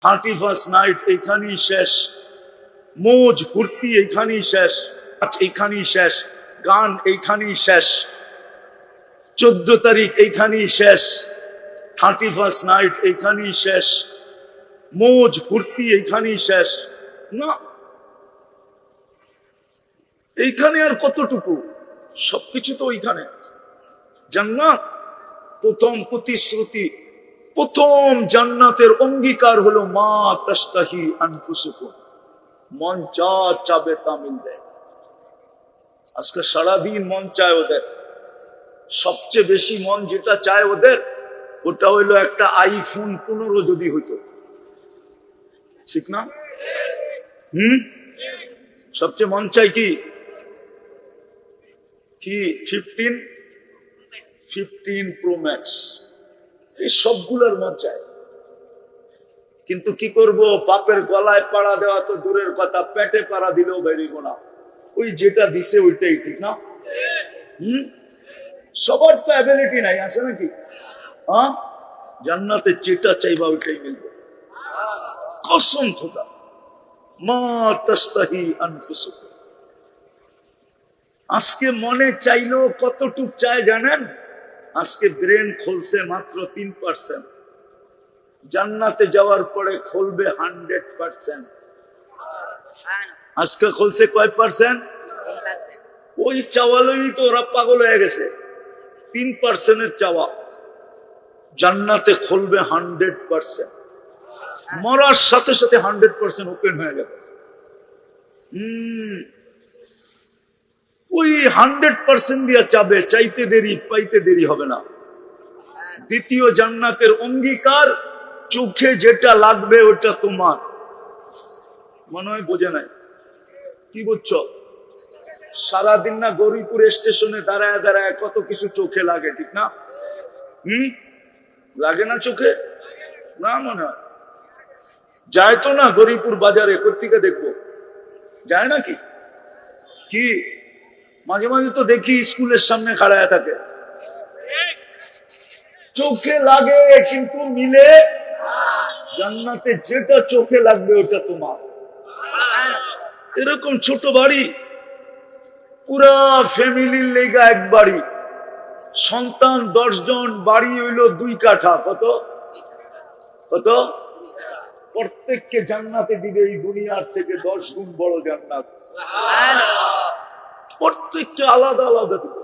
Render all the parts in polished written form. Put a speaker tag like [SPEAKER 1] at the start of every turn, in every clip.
[SPEAKER 1] 31st night এইখানেই শেষ, মৌজ ফুর্তি এইখানেই শেষ, এইখানেই শেষ, গান এইখানেই শেষ, 14 তারিখ এইখানেই শেষ, 31st নাইট এইখানেই শেষ, মৌজ ফুর্তি এইখানেই শেষ। না, এইখানে আর কতটুকু? সবকিছু তো ওইখানে। জান্নাত প্রথম প্রতিশ্রুতি, প্রথম জান্নাতের অঙ্গীকার হলো মা তাশতাহি আনফুসুকুম, মন যা চাবে তা মিলবে। আজকে সারাদিন মন চায় ওদের, সবচেয়ে বেশি মন যেটা চায় ওদের ওটা হইলো একটা আইফোন 15 যদি হইতো, ঠিক না? সবচেয়ে মন চাই কি? 15 প্রো ম্যাক্স, এই সবগুলোর মন চায়। কিন্তু কি করব, বাপের গলায় পাড়া দেওয়া তো দূরের কথা, পেটে পাড়া দিলেও বেরিব না। ওই যেটা দিছে ওইটাই, ঠিক না? সবার তো অ্যাবিলিটি নাই, আছে নাকি? হ্যাঁ, জান্নাতে যেটা চাইবা ওইটাই মিলবে, কসম খোদা। মা তাশতাহি আনফুসুকুম। আজকে মনে চাইলো কতটুক চায় জানেন? আজকে ব্রেন খুলছে মাত্র 3%, জান্নাতে যাওয়ার পরে খুলবে 100%। আজকে খুলছে কয় পার্সেন্ট? ওই চাওয়ালই তো ওরা পাগল হয়ে গেছে। 3% চাওয়া, জান্নাতে খুলবে 100%। মরার সাথে সাথে 100% ওপেন হয়ে যাবে। ওই 100% দিয়া চাবে, চাইতে দেরি পাইতে দেরি হবে না। দ্বিতীয় জান্নাতের অঙ্গীকার, চোখে যেটা লাগবে ওটা তোমার। মনে হয় বোঝে নাই, কি বুঝছো? সারাদিন না গৌরীপুর স্টেশনে দাঁড়ায় দাঁড়ায় কত কিছু চোখে লাগে, ঠিক না? লাগে না চোখে? না, মনে হয় যায় তো না গৌরীপুর বাজারে, কোথেকে দেখবো, যায় নাকি? কি মাঝে মাঝে তো দেখি স্কুলের সামনে খাড়ায় থাকে, চোখে লাগে কিন্তু মিলে। জান্নাতে যেটা চোখে লাগবে ওটা তোমার। এরকম ছোট বাড়ি, পুরা ফ্যামিলির লেগা এক বাড়ি, সন্তান 10 জন, বাড়ি হইল 2 কাঠা। কত কত? প্রত্যেককে জান্নাতে দিবে এই দুনিয়ার থেকে 10 গুণ বড় জান্নাত। প্রত্যেককে আলাদা আলাদা দিবে।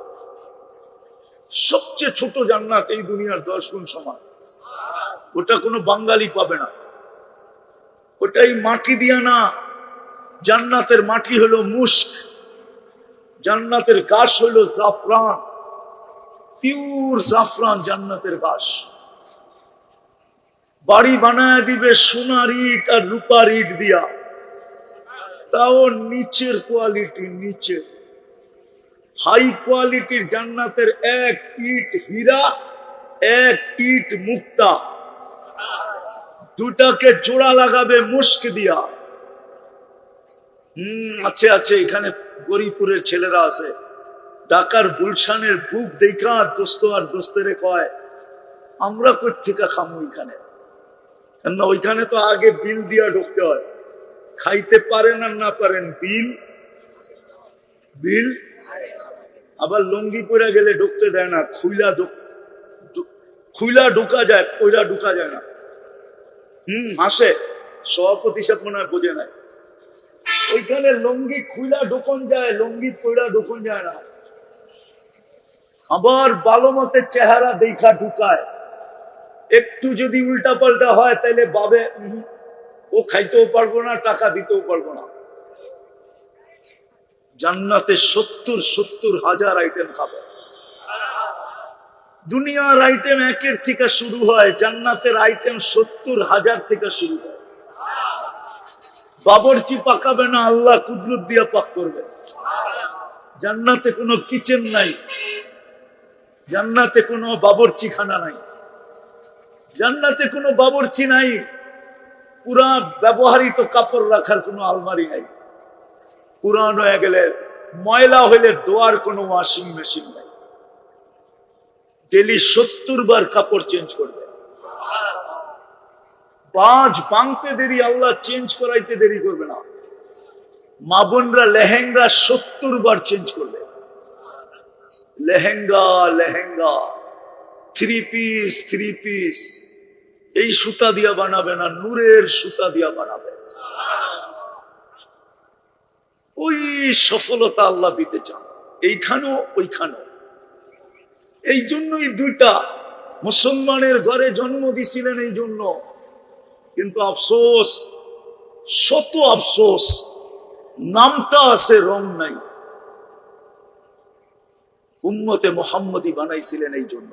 [SPEAKER 1] সবচেয়ে ছোট জান্নাত এই দুনিয়ার 10 গুণ সমান। ওটা কোনো বাঙালি পাবে না, ওটাই মাটি দিয়া না। জান্নাতের মাটি হলো মুস্ক, জান্নাতের ঘাস হলো জাফরান, পিওর জাফরান জান্নাতের ঘাস। বাড়ি বানায় দিবে সোনার ইট আর রূপার ইট দিয়া, তাও নিচের কোয়ালিটি, নিচে হাই কোয়ালিটির। জান্নাতের 1 ইট হীরা, 1 ইট মুক্তা, দুটাকে জোড়া লাগাবে মুস্ক দিয়া। আছে আছে, এখানে গরিপুরের ছেলেরা আছে, ঢাকার গুলশানের বুক দেখা দোস্ত আর দোস্তেরে কয় আমরা কোথেকে খামু এখানে, কেননা ওইখানে তো আগে বিল দিয়া ঢুকতে হয়। খাইতে পারেন আর না পারেন, বিল বিল। আবার লুঙ্গি পরে গেলে ঢুকতে দেয় না, খুইলা ঢুকা যায়, পয়লা ঢুকা যায় না। হাসে সভাপতি সাহেব মনে হয় বোঝে নাই, ওইখানে লুঙ্গি খুইলা ঢুকন যায়, লুঙ্গি পয়লা ঢুকন যায় না। আবার ভালো মতে চেহারা দেখা ঢুকায়, একটু যদি উল্টা পাল্টা হয় তাইলে ভাবে ও খাইতেও পারবো না, টাকা দিতেও পারবো না। জান্নাতে 70,000 আইটেম খাবে। দুনিয়ার আইটেম 1 থেকে শুরু হয়, জান্নাতের আইটেম 70,000 থেকে শুরু হয়। বাবরচি পাকাবে না, আল্লাহ কুদরত দিয়া পাক করবে। জান্নাতে কোনো কিচেন নাই, জান্নাতে কোনো বাবরচি খানা নাই, জান্নাতে কোনো বাবরচি নাই, পুরা ব্যবহারিত কাপড় রাখার কোনো আলমারি নাই, পুরান হয়ে গেলে ময়লা হইলে ধোয়ার কোনো ওয়াশিং মেশিন নাই, ডেলি 70 বার কাপড় চেঞ্জ করবে। বাজ ভাঙতে দেরি, আল্লাহ চেঞ্জ করাইতে দেরি করবে না। মা বোনরা লেহেঙ্গা 70 বার চেঞ্জ করবে। লেহেঙ্গা লেহেঙ্গা, থ্রি পিস এই সুতা দিয়া বানাবে না, নূরের সুতা দিয়া বানাবে। ওই সফলতা আল্লাহ দিতে চান, এইখানেও ওইখানেও। এই জন্যই দুইটা মুসলমানের ঘরে জন্ম দিছিলেন, এই জন্য। কিন্তু আফসোস, শত আফসোস, নামটা আছে, রং নাই। উম্মতে মুহাম্মদী বানাইছিলেন এই জন্য,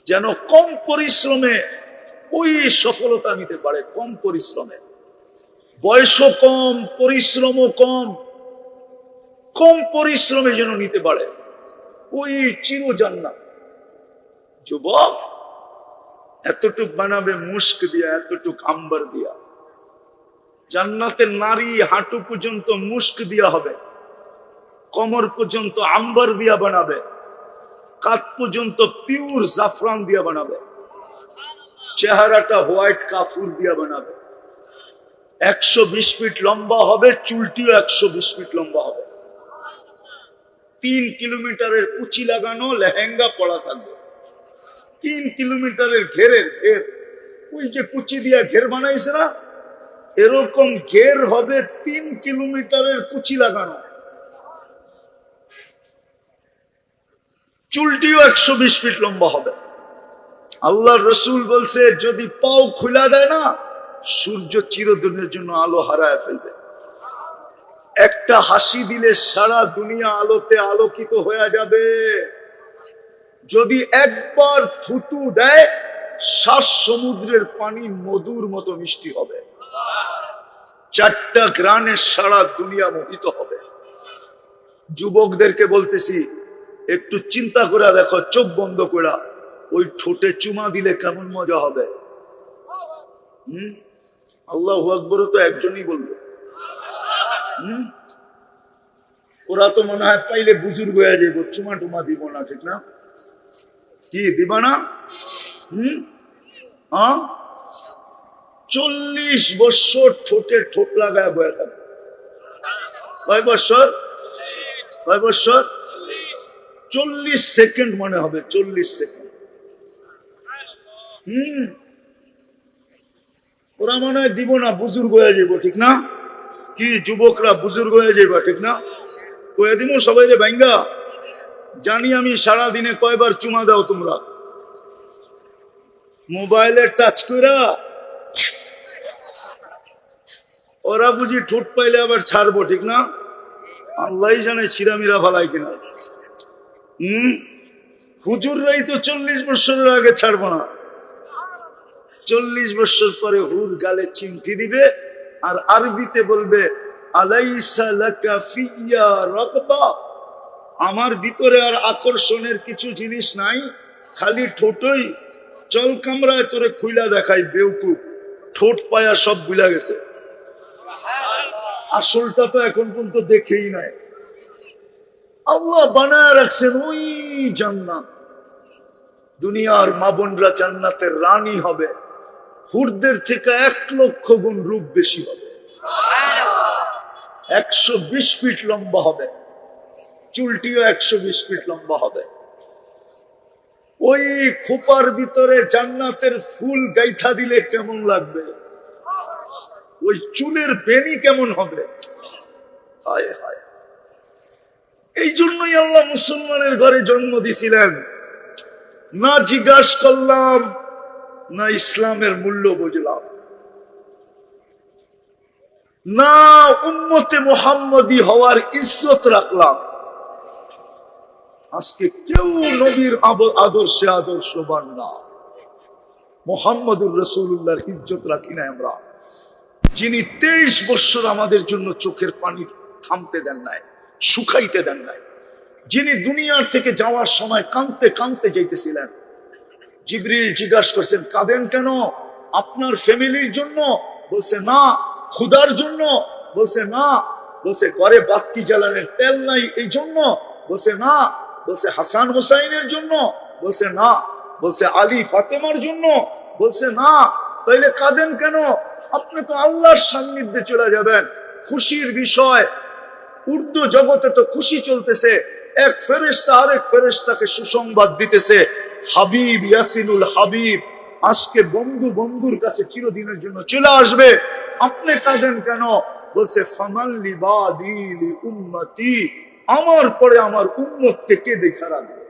[SPEAKER 1] যেন কম পরিশ্রমে ওই সফলতা নিতে পারে। কম পরিশ্রমে, বয়সও কম, পরিশ্রমও কম, কম পরিশ্রমে যেন নিতে পারে ওই চির জান্নাত। যুবক, এতটুক বানাবে মুস্ক দিয়া, এতটুক আম্বার দিয়া। জান্নাতের নারী হাঁটু পর্যন্ত মুস্ক দিয়া হবে, কমর পর্যন্ত আম্বার দিয়া বানাবে, কাঁধ পর্যন্ত পিওর জাফরান দিয়া বানাবে, চেহারাটা হোয়াইট কাফুর দিয়া বানাবে। 120 ফিট লম্বা হবে, চুলটিও 120 ফিট লম্বা হবে। 3 কিলোমিটারের কুচি লাগানো লেহেঙ্গা পরা থাকবে। 3 কিলোমিটারের ঘের, ওই যে কুচি দিয়া ঘের বানাইছে না, এরকম ঘের হবে 3 কিলোমিটারের কুচি লাগানো। চুলটিও 120 ফিট লম্বা হবে। আল্লাহ রসুল বলছে, যদি পাও খুলা দেয় না, সূর্য চিরদিনের জন্য আলো হারায় ফেলবে। একটা হাসি দিলে সারা দুনিয়া আলোতে আলোকিত হয়ে যাবে। যদি একবার থুতু দেয়, 7 সমুদ্রের পানি মধুর মতো মিষ্টি হবে। 4টা গ্রানে সারা দুনিয়া মোহিত হবে। যুবকদেরকে বলতেছি, একটু চিন্তা করে দেখো, চোখ বন্ধ করে ওই ঠোঁটে চুমা দিলে কেমন মজা হবে। আল্লাহু আকবার তো একজনই বলবে। ওরা তো মনে হয় পাইলে বুজুর্গ হয়ে যাইব, চুমা টুমা দিব না, ঠিক না? কি দিবা না? 40 বছর ঠোঁটে ঠোঁট লাগায় বয়ে থাকবে। কয় বছর? 40 সেকেন্ড মনে হবে, 40 সেকেন্ড। ওরা মনে হয় দিব না, বুজুর্গ হয়ে যাবো, ঠিক না? কি যুবকরা বুজুর্গ হয়ে যাইবা, ঠিক না? কয়ে দিব সবাই রে ভাঙ্গা। জানি আমি সারা দিনে কয়বার চুমা দাও তোমরা। মোবাইলে টাচ কইরা ওরা বুঝি ঠোঁট পাইলে আবার ছাড়বো, ঠিক না? আল্লাহ জানে ছিরামিরা ভালাই কিনা। হুজুররাই তো 40 বছরের আগে ছাড়বো না। 40 বছর পরে হুর গালে চিমটি দিবে, আর আরবিতে বলবে, আলাইসা লাকা ফিয়া রাগবা, আমার ভিতরে আর আকর্ষণের কিছু জিনিস নাই, খালি ঠোঁটই। চল কামরায় তোরে খুইলা দেখাই, বেউকুফ, ঠোঁট পায়া সব ভুলা গেছে। আসলটা তো এখন পর্যন্ত দেখেই নাই। আল্লাহ বানায় রাখছেন ওই জান্নাত। দুনিয়ার মা বোনরা জান্নাতের রানী হবে, হুরদের থেকে 1 লক্ষ গুণ রূপ বেশি হবে। 120 ফিট লম্বা হবে, চুলটিও 120 ফিট লম্বা হবে। ওই খোপার ভিতরে জান্নাতের ফুল গাইথা দিলে কেমন লাগবে, ওই চুলের বেনি কেমন হবে। হায় হায়, এই জন্যই আল্লাহ মুসলমানের ঘরে জন্ম দিছিলেন। না জিজ্ঞাসা করলাম, না ইসলামের মূল্য বুঝলাম, না উম্মতে মুহাম্মদী হওয়ার ইজ্জত রাখলাম। আজকে কেউ নবীর আদর্শে আদর্শবান না। মুহাম্মদুর রাসূলুল্লাহর ইজ্জত রাখি না আমরা, যিনি 23 বছর আমাদের জন্য চোখের পানি থামতে দেন নাই, শুকাইতে দেন নাই, যিনি দুনিয়ার থেকে যাওয়ার সময় কাঁদতে কাঁদতে যাইতেছিলেন। জিবরিল জিজ্ঞাসা করছেন, কাঁদেন কেন? আপনার ফ্যামিলির জন্য? বলছে না। ক্ষুধার জন্য? বলছে না। বলছে ঘরে বাতি জ্বালানোর তেল নাই এই জন্য? বলছে না। বলছে হাসান হোসাইনের জন্য? বলছে না। বলছে আলী ফাতেমার জন্য? বলছে না। তাইলে কাঁদেন কেন? আপনি তো আল্লাহর সান্নিধ্যে চলে যাবেন। খুশির বিষয়, উর্দু জগতে তো খুশি চলতেছে। এক ফেরেশতা আরেক ফেরেশতাকে সুসংবাদ দিতেছে, হাবিব ইয়াসিনুল হাবিব আজকে বন্ধু বন্ধুর কাছে চিরদিনের জন্য চলে আসবে। আপনি কাঁদেন কেন? বলছে ফামান লিবাদি লিউম্মতি, আমার পরে আমার উম্মতকে কে দেখা রাখবে?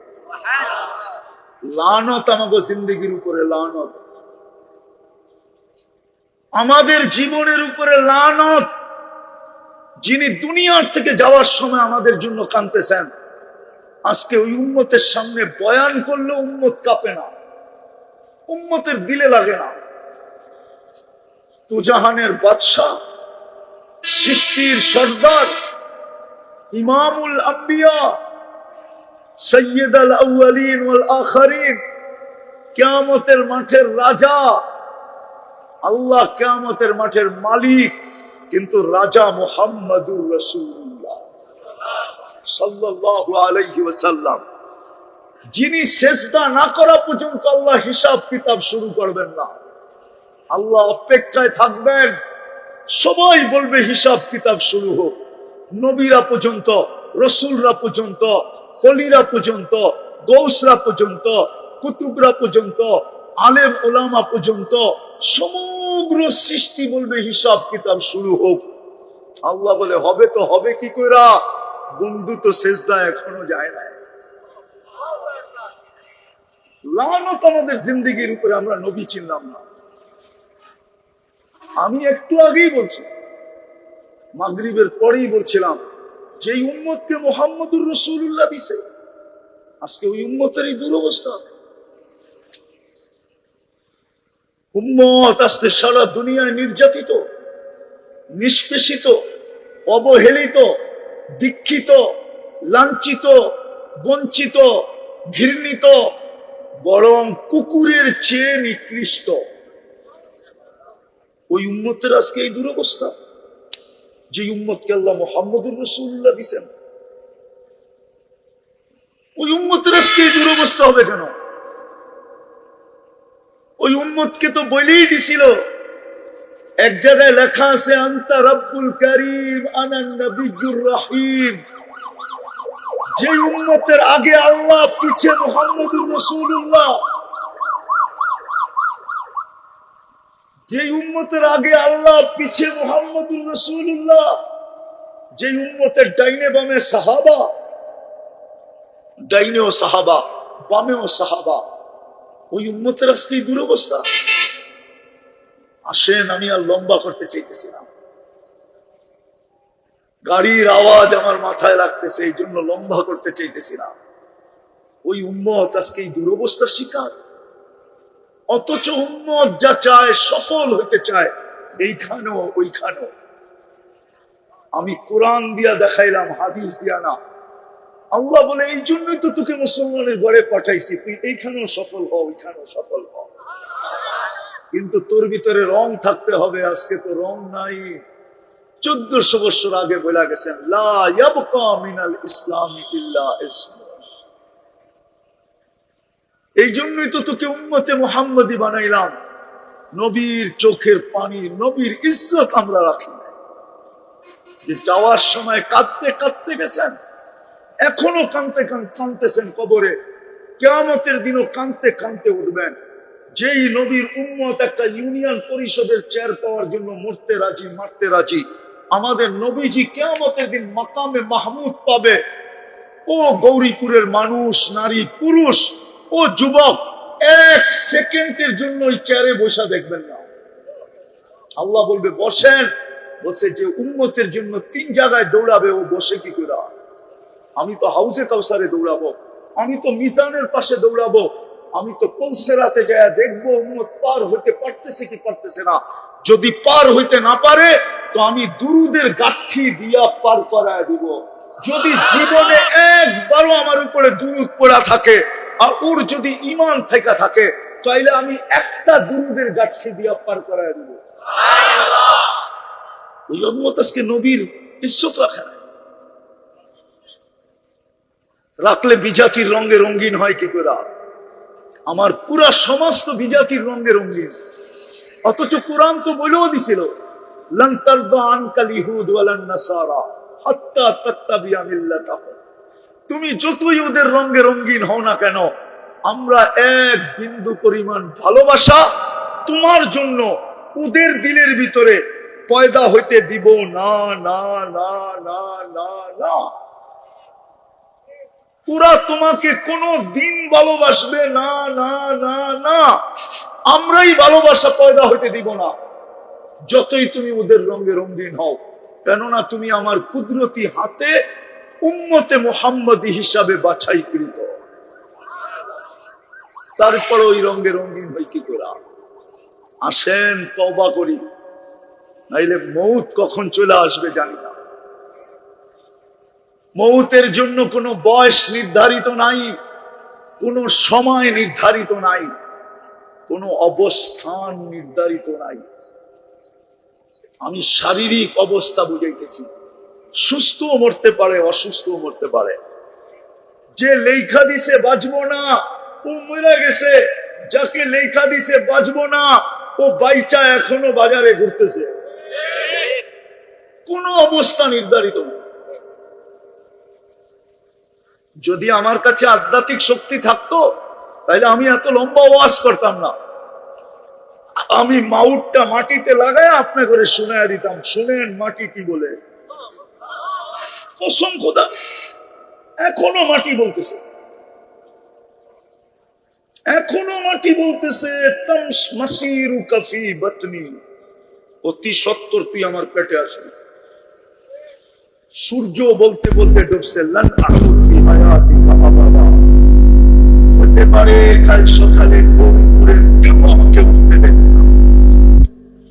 [SPEAKER 1] লানত আমাগো জিন্দেগির উপরে, লানত আমাদের জীবনের উপরে, লানত। যিনি দুনিয়ার থেকে যাওয়ার সময় আমাদের জন্য কাঁদতেছেন, আজকে ওই উম্মতের সামনে বয়ান করলে উম্মত কাঁপে না, উম্মতের দিলে লাগে না। তুজাহানের বাদশাহ, সৃষ্টির সর্দার, ইমামুল আম্বিয়া, সৈয়দুল আউয়ালিন ওয়াল আখিরিন, কিয়ামতের মাঠের রাজা। আল্লাহ কিয়ামতের মাঠের মালিক, কিন্তু রাজা মুহাম্মাদুর রাসূলুল্লাহ সাল্লাল্লাহু আলাইহি ওয়াসাল্লাম। যিনি সেজদা না করা পর্যন্ত আল্লাহ হিসাব কিতাব শুরু করবেন না। আল্লাহ অপেক্ষায় থাকবেন, সবাই বলবে হিসাব কিতাব শুরু হোক। নবীরা পর্যন্ত, রসুলরা পর্যন্ত, ওলিরা পর্যন্ত, গৌসরা পর্যন্ত, কুতুবরা পর্যন্ত, আলেম ওলামা পর্যন্ত সমগ্র সৃষ্টি বলবে হিসাব কিতাব শুরু হোক। আল্লাহ বলে হবে তো হবে কি কইরা? বন্ধু তো সেজদা এখনো যায় না। লানত আমাদের জিন্দেগির উপরে, আমরা নবী চিনলাম না। আমি একটু আগেই বলছি, মাগরিবের পরেই বলছিলাম, যেই উম্মতকে মুহাম্মদুর রাসূলুল্লাহ দিছে, আজকে ওই উম্মতেরই দুরবস্থা। উম্মত আজকে সারা দুনিয়ায় নির্যাতিত, নিষ্পেষিত, অবহেলিত, দীক্ষিত, লাঞ্ছিত, বঞ্চিত, ঘৃণিত, বরং কুকুরের চেয়ে নিকৃষ্ট। ওই উম্মতের আজকে এই দুরবস্থা, যে উম্মতকে আল্লাহ মুহাম্মদুর রাসূলুল্লাহ দিয়েছেন, ওই উম্মতের আজকে এই দুরবস্থা হবে কেন? ওই উম্মতকে তো বলেই দিছিল, এক জায়গায় লেখা আছে আনতা রাব্বুল কারীম আনা নবিয়্যুর রহিম। যে উম্মতের আগে আল্লাহ, পিছে মুহাম্মদুর রাসূলুল্লাহ, যে উম্মতের আগে আল্লাহ, পিছে মুহাম্মদুর রাসূলুল্লাহ, যে উম্মতের ডাইনে বামে সাহাবা, ডাইনেও সাহাবা, বামেও সাহাবা, ওই উম্মতের আজকে দুরবস্থা। আসেন, আমি আর লম্বা করতে চাইতেছিলাম, গাড়ির আওয়াজ আমার মাথায় লাগতেছে, এই জন্য লম্বা করতে চাইতেছিলাম। ওই উম্মত আজকে এই দুরবস্থার শিকার। অথচ উম্মত যা চায়, সফল হইতে চায়, এইখানেও ওইখানেও। আমি কোরআন দিয়া দেখাইলাম, হাদিস দিয়া না। আল্লাহ বলে এই জন্যই তো তোকে মুসলমানের ঘরে পাঠাইছি, তুই এইখানেও সফল হ, ওইখানেও সফল হ। কিন্তু তোর ভিতরে রং থাকতে হবে। আজকে তো রং নাই। 1400 বছর আগে বলা গেছেন, লা ইয়াবকা মিনাল ইসলামি ইল্লা ইসম। এই জন্যই তো তোকে উম্মতে মুহাম্মদী বানাইলাম। নবীর চোখের পানি, নবীর ইজ্জত আমরা রাখি না। যে যাওয়ার সময় কাঁদতে কাঁদতে গেছেন, এখনো কাঁদতেছেন কবরে, কিয়ামতের দিনও কাঁদতে কাঁদতে উঠবেন। যেই নবীর উম্মত একটা ইউনিয়ন পরিষদের চেয়ার পাওয়ার জন্য মরতে রাজি, মারতে রাজি, আমাদের নবীজি কিয়ামতের দিন মাকামে মাহমুদ পাবে। ও গৌরীপুরের মানুষ, নারী, পুরুষ, ও যুবক, এক সেকেন্ডের জন্য ওই চেয়ারে বসা দেখবেন না। আল্লাহ বলবে বসেন। বলছে যে উম্মতের জন্য 3 জায়গায় দৌড়াবে, ও বসে কি করে? আমি তো হাউজে কাউসারে দৌড়াবো, আমি তো মিজানের পাশে দৌড়াবো, আমি তো কলসেরাতে যায় দেখবো উম্মত পার হইতে পারতেছে কি পারতেছে না। যদি পার হইতে না পারে, তো আমি দুরুদের গাঠি দিয়া পার করায় দিব। যদি জীবনে একবারও আমার উপরে দুরুদ পড়া থাকে, আর ওর যদি ঈমান থেকে থাকে, তাইলে আমি একটা দুরুদের গাঠি দিয়া পার করায় দিব। ওই উম্মত আজকে নবীর ইজ্জত রাখে না। রাখলে বিজাতির রঙে রঙিন হয় কি করে? আমার পুরা সমাজ তো বিজাতির রঙে রঙিন। অথচ কোরআন তো বলেও দিছিল, লান তারদা আনকাল ইহুদ ওয়ালান নাসারা হাত্তা তাত্তাবিয়া মিল্লাতাহুম। তুমি যতই ওদের রঙে রঙিন হও না কেন, আমরা এক বিন্দু পরিমাণ ভালোবাসা তোমার জন্য ওদের দিলের ভিতরে পয়দা হইতে দিব না, না, না, না, না, না। পুরা তোমাকে কোনো দিন ভালোবাসবে না, না, না, না। আমরাই ভালোবাসা পয়দা হইতে দিব না, যতই তুমি ওদের রঙে রঙিন হও। কেননা তুমি আমার কুদরতি হাতে উম্মতে মুহাম্মদী হিসাবে বাছাইকৃত। তারপর ওই রঙে রঙিন হই কি করে? আসেন তওবা করি, নাইলে মৌত কখন চলে আসবে জানি না। মৌতের জন্য কোনো বয়স নির্ধারিত নাই, কোনো সময় নির্ধারিত নাই, কোনো অবস্থান নির্ধারিত নাই। আমি শারীরিক অবস্থা বুঝাইতেছি, সুস্থও মরতে পারে, অসুস্থও মরতে পারে। যে লেখা দিছে বাঁচবো না, ও মরে গেছে। যাকে লেখা দিছে বাঁচবো না, ও বাইচা এখনো বাজারে ঘুরতেছে। কোন অবস্থা নির্ধারিত না। যদি আমার কাছে আধ্যাত্মিক শক্তি থাকতো, তাহলে আমি এত লম্বা ওয়াজ করতাম না। আমি মাউটটা মাটিতে লাগায় আপনি করে শুনায়া দিতাম, শুনেন মাটি কি বলে। কসম খোদা, এখনো মাটি বলতেছে, এখনো মাটি বলতেছে, তামস মাসিরু কাফি বাতনি, অতি সত্তর তুই আমার পেটে আসবি। সূর্য বলতে বলতে ডুবছে, লান আহুদ ফি হায়াতিকা আবাদা। হতে পারে কাল সকালে গৌরীপুরের আমাকে উঠতে দেখবে না,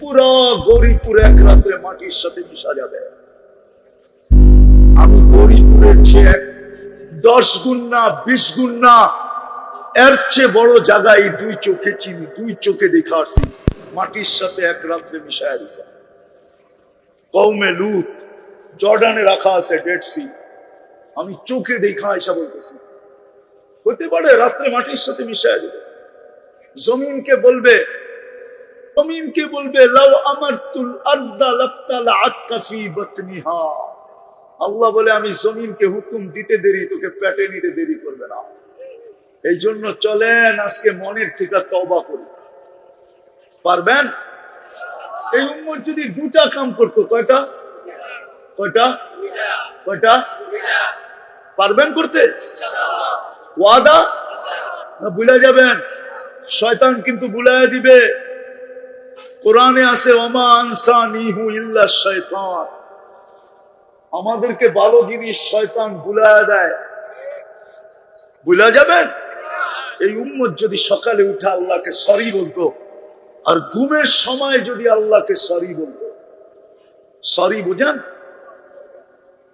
[SPEAKER 1] পুরো গৌরীপুর এক রাত্রে মাটির সাথে মিশা যাবে। আমি গৌরীপুরের চেয়ে 10 গুণ না 20 গুণ না, এর চেয়ে বড় জায়গায় দুই চোখে চিনি, দুই চোখে দেখা আসছি, মাটির সাথে এক রাত্রে মিশায়া দিছে। কওমে লূত জর্ডানে রাখা আছে ডেড সি, আমি চোখে দেখা আইসা বলতেছি। হতে পারে রাত্রে মাটির সাথে মিশায়া দিবে। জমিনকে বলবে, জমিনকে বলবে, লাউ আমারতুল আরদা লাবতালাআত কাফি বাতনিহা। আল্লাহ বলে, আমি জমিনকে হুকুম দিতে দেরি, তোকে পেটে নিতে দেরি করবে না। এই জন্য চলেন আজকে মনের থেকে তওবা করি। পারবেন? এই উম্মত যদি দুটা কাম করতো, কয়টা কয়টা কয়টা পারবেন করতে? ওয়াদা না ভুলে যাবেন? শয়তান কিন্তু ভুলাইয়া দিবে। কোরআনে আছে, ওমা আনসানিহু ইল্লা শাইতান। আমাদেরকে ভালো জিনিস শয়তান ভুলাইয়া দেয়। ভুলা যাবেন? এই উম্মত যদি সকালে উঠে আল্লাহকে সরি বলতো, আর ঘুমের সময় যদি আল্লাহকে সরি বলতো, সরি বুঝেন?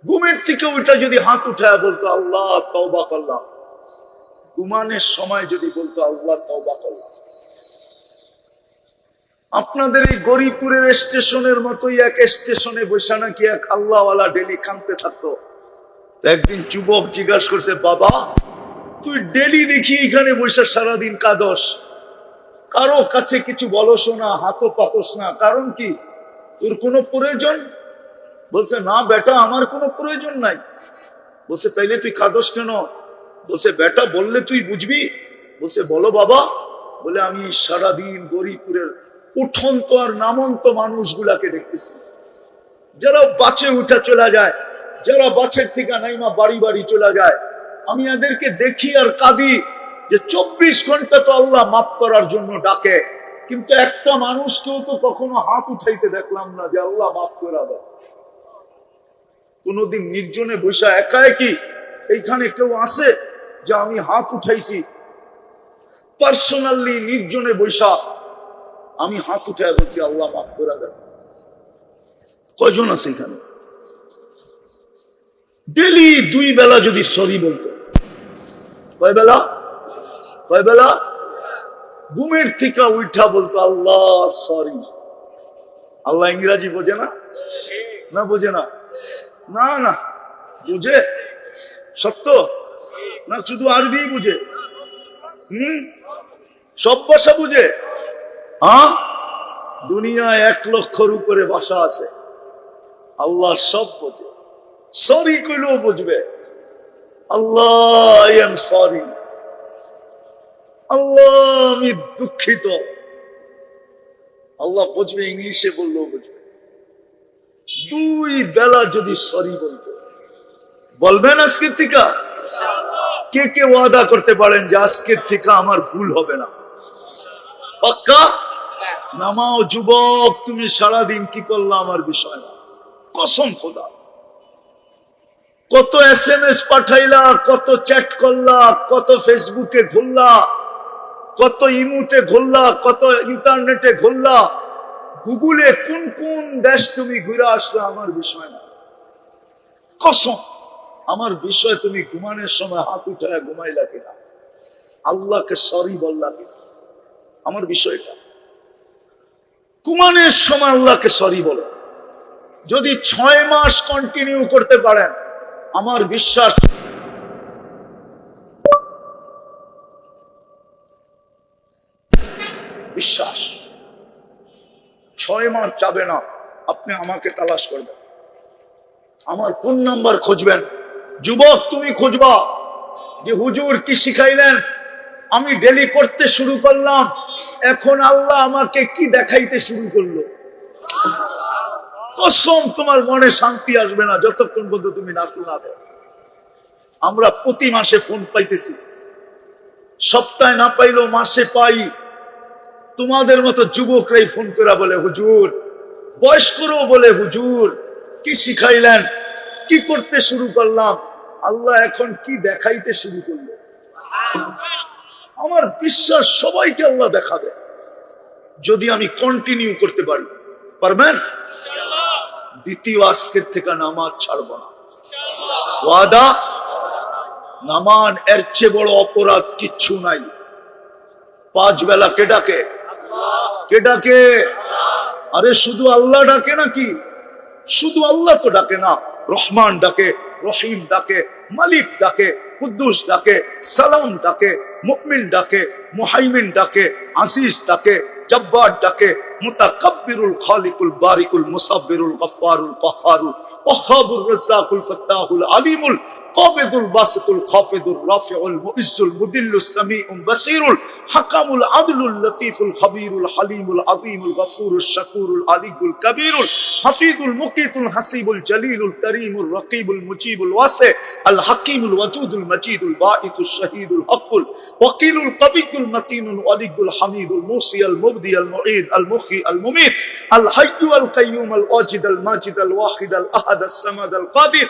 [SPEAKER 1] ঘুমের থেকে উঠে যদি হাত উঠায় বলতো আল্লাহ তওবা করলাম, ঘুমানোর সময় যদি বলতো আল্লাহ তওবা করলাম। আপনাদের এই গরিপুরের স্টেশনের মতোই এক স্টেশনে বসে নাকি এক আল্লাহওয়ালা ডেলি কাঁদতে থাকতো। একদিন যুবক জিজ্ঞাসা করছে, বাবা তুই ডেলি দেখি এখানে বসে সারাদিন কাঁদস, কারো কাছে কিছু বলস না, হাতও পাতস না, কারণ কি? তোর কোনো প্রয়োজন? বলছে, না বেটা, আমার কোনো প্রয়োজন নাই। বলছে, তাইলে তুই কাঁদস কেন? বলছে, বেটা বললে তুই বুঝবি। বলছে, বলো বাবা। বলে, আমি সারাদিন গরিপুরের উঠন্ত আর নামন্ত মানুষগুলাকে দেখতেছি, যারা বাসে উঠা চলে যায়, যারা বাসের থেকে নাইমা বাড়ি বাড়ি চলে যায়। আমি এদেরকে দেখি আর কাঁদি যে 24 ঘন্টা তো আল্লাহ মাফ করার জন্য ডাকে, কিন্তু একটা মানুষকেও তো কখনো হাত উঠাইতে দেখলাম না যে আল্লাহ মাফ করে দেয়। কোনদিন নির্জনে বৈশা একা একই এইখানে কেউ আসে যে আমি হাত উঠাইছি? পার্সোনালি নির্জনে বৈশা আমি হাত উঠাই বলছি আল্লাহ মাফ করে দেয়? কয়জন আছে এখানে? ডেলি 2 বেলা যদি সরি বলতো, কয় বেলা? কয় বেলা? ঘুমের থেকে উঠা বলতো আল্লাহ সরি। আল্লাহ ইংরাজি বোঝে না? না বোঝে না? না না বুঝে, সত্য না, শুধু আরবি বুঝে? সব ভাষা বুঝে। হ্যাঁ, দুনিয়ায় 1 লক্ষর উপরে ভাষা আছে, আল্লাহ সব বোঝে। সরি কইলেও বুঝবে, আল্লাহ আই এম সরি, আল্লাহ আমি দুঃখিত, আল্লাহ বুঝবে। ইংলিশে বললেও বুঝবে। 2 বেলা যদি সরি বলতো, বলবেন আজকের থেকে? কে কে ওয়াদা করতে পারেন যে আজকের থেকে আমার ভুল হবে না? পাক্কা? নামাও যুবক, তুমি সারাদিন কি করলা আমার বিষয় না, কসম খোদা। কত SMS পাঠাইলা, কত চ্যাট করলা, কত ফেসবুকে ঘুরলা, কত ইমুতে ঘুরলা, কত ইন্টারনেটে ঘুরলা, গুগলে কোন কোন দেশ তুমি ঘুরে আসলা আমার বিষয় না। কসম, আমার বিষয় তুমি ঘুমানোর সময় হাত উঠায় ঘুমাইলা কিনা, আল্লাহকে সরি বললা কিনা, আমার বিষয়টা। ঘুমানোর সময় আল্লাহকে সরি বলো। যদি 6 মাস কন্টিনিউ করতে পারেন, আমার বিশ্বাস বিশ্বাস 6 মাস যাবে না, আপনি আমাকে তালাশ করবেন, আমার ফোন নাম্বার খুঁজবেন। যুবক তুমি খুঁজবা যে হুজুর কি শিখাইলেন, আমি ডেলি করতে শুরু করলাম, এখন আল্লাহ আমাকে কি দেখাইতে শুরু করলো। কসম, তোমার মনে শান্তি আসবে না যতক্ষণ পর্যন্ত তুমি না দাও। আমরা প্রতি মাসে ফোন পাইতেছি, সপ্তাহে না পাইলেও মাসে পাই। তোমাদের মতো যুবকরাই ফোন করে বলে হুজুর, বয়স্করাও বলে হুজুর কি শিখাইলেন, কি করতে শুরু করলাম, আল্লাহ এখন কি দেখাইতে শুরু করলো। আমার বিশ্বাস সবাইকে আল্লাহ দেখাবে যদি আমি কন্টিনিউ করতে পারি। পারবেন? দ্বিতীয়, আজকের থেকে নামাজ ছাড়ব না, ওয়াদা। নামাজ এর চেয়ে বড় অপরাধ কিচ্ছু নাই। 5 বেলা কে ডাকে? কে ডাকে? আরে শুধু আল্লাহ ডাকে নাকি? শুধু আল্লাহ তো ডাকে না, রহমান ডাকে, রহিম ডাকে, মালিক ডাকে, কুদ্দুস ডাকে, সালাম ডাকে, মুমিন ডাকে, মুহাইমিন ডাকে, আজিজ ডাকে, জব্বার ডাকে, মুতাকাব্বিরুল খালিকুল বারিকুল মুসাব্বিরুল গফফারুল কাহ্হারুল ওয়াহ্হাবুর রাজ্জাকুল ফাত্তাহুল আলিমুল কাবিদুল বাসিতুল খাফিদুর রাফিউল মুইজ্জুল মুদিল্লুস সামিউল বাসীরুল হাকামুল আদলুল লতীফুল খবীরুল হালিমুল আযীমুল গফুরুশ শাকুরুল আলিয়ুল কবীরুল হাফিজুল মুকিতুল হাসিবুল জলিলুল করিমুল রকিবুল মুজিবুল ওয়াসি আল হাকিমুল ওয়াদুদুল মজিদুল বাঈতুশ শহীদুল হকুল ওয়াকিলুল কবিয়ুল মতিনুল ওয়ালিয়ুল হামিদুল মুসি আল মুবদি আল মুঈদ আল মুখি আল মুমিত আল হাইয়্যু আল কাইয়্যুম আল ওয়াজিদ আল মাজিদ আল ওয়াহিদ আল আহাদ আস সামাদ আল কাদির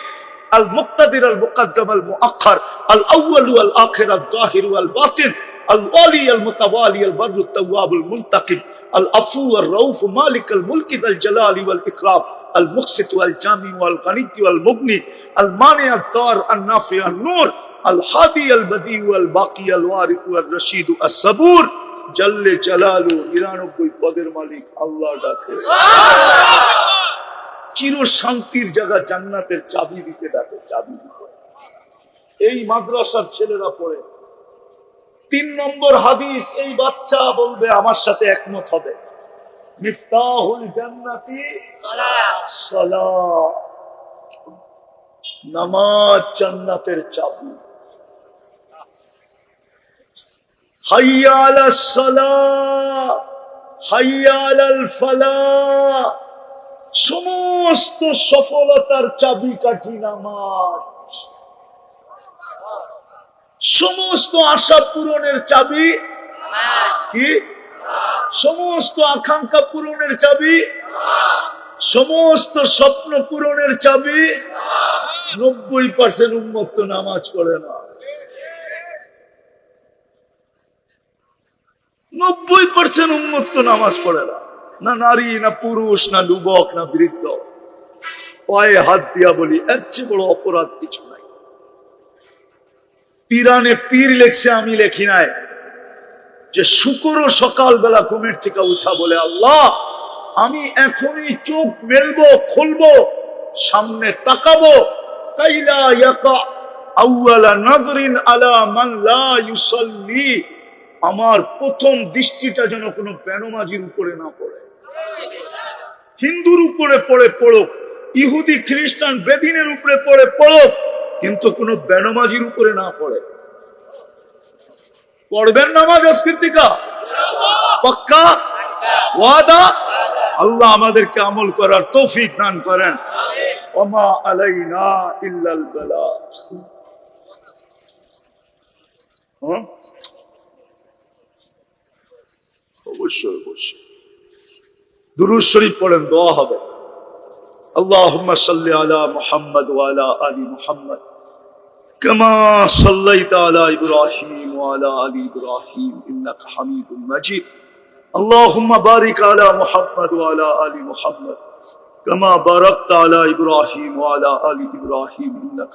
[SPEAKER 1] المقتدر المقدم المؤخر الأول والآخر الظاهر والباطن الوالي المتوالي البر التواب المنتقم العفو الرؤوف مالك الملك ذا الجلال والإكرام المقسط والجامع والغني والمغني المانع الضار النافع النور الهادي البديع والباقي الوارث والرشيد الصبور جل جلاله 99 পদের মালিক আল্লাহ ডাকে। চির শান্তির জায়গা জান্নাতের চাবি দিতে ডাকে, চাবি দিতে। এই মাদ্রাসার ছেলেরা পড়ে 3 নম্বর হাদিস, এই বাচ্চা বলবে আমার সাথে একমত হবে, মিফতাহুল জান্নাতি সালাত, নামাজ জান্নাতের চাবি। হাইয়া আলাস সালাহ হাইয়া আলাল ফালাহ, সমস্ত সফলতার চাবিকাঠি নামাজ, সমস্ত আশা পূরণের চাবি কি? সমস্ত আকাঙ্ক্ষা পূরণের চাবি, সমস্ত স্বপ্ন পূরণের চাবি। 90% উম্মত তো নামাজ পড়ে না, 90% উম্মত তো নামাজ পড়ে না, না নারী, না পুরুষ, না যুবক, না বৃদ্ধ। পায়ে হাত দিয়া বলি, এর চেয়ে বড় অপরাধ কিছু নাই। পীরানে পীর লেখছে, আমি লেখি নাই, যে শুকর সকালবেলা ঘুমের থেকে উঠা বলে আল্লাহ আমি এখনই চোখ মেলবো, খুলবো, সামনে তাকাবো, কাইলা ইয়াকা আউয়ালা নাযরিন আলা মান লা ইউসাল্লি, আমার প্রথম দৃষ্টিটা যেন কোনো বেনমাজির উপরে না পড়ে। হিন্দুর উপরে পড়ে পড়ুক, ইহুদি খ্রিস্টান বেদিনের উপরে পড়ে পড়ুক, কিন্তু কোন বেনমাজির উপরে না পড়ে। পড়বেন নামাজ আজকের থেকে পাক্কা ওয়াদা? আল্লাহ আমাদেরকে আমল করার তৌফিক দান করেন। ওমা আলাইনা ইল্লাল বালাগ। অবশ্যই অবশ্যই দুরূদ শরীফ পড়েন, দোয়া হবে। আল্লাহুম্মা সাল্লি আলা মুহাম্মদ ওয়া আলা আলি মুহাম্মদ কামা সাল্লাইতা আলা ইব্রাহিম ওয়া আলা আলি ইব্রাহিম ইন্নাকা হামিদুম মাজিদ। আল্লাহুম্মা বারিক আলা মুহাম্মদ ওয়া আলা আলি মুহাম্মদ কামা বারাকতা আলা ইব্রাহিম ওয়া আলা আলি ইব্রাহিম ইন্নাকা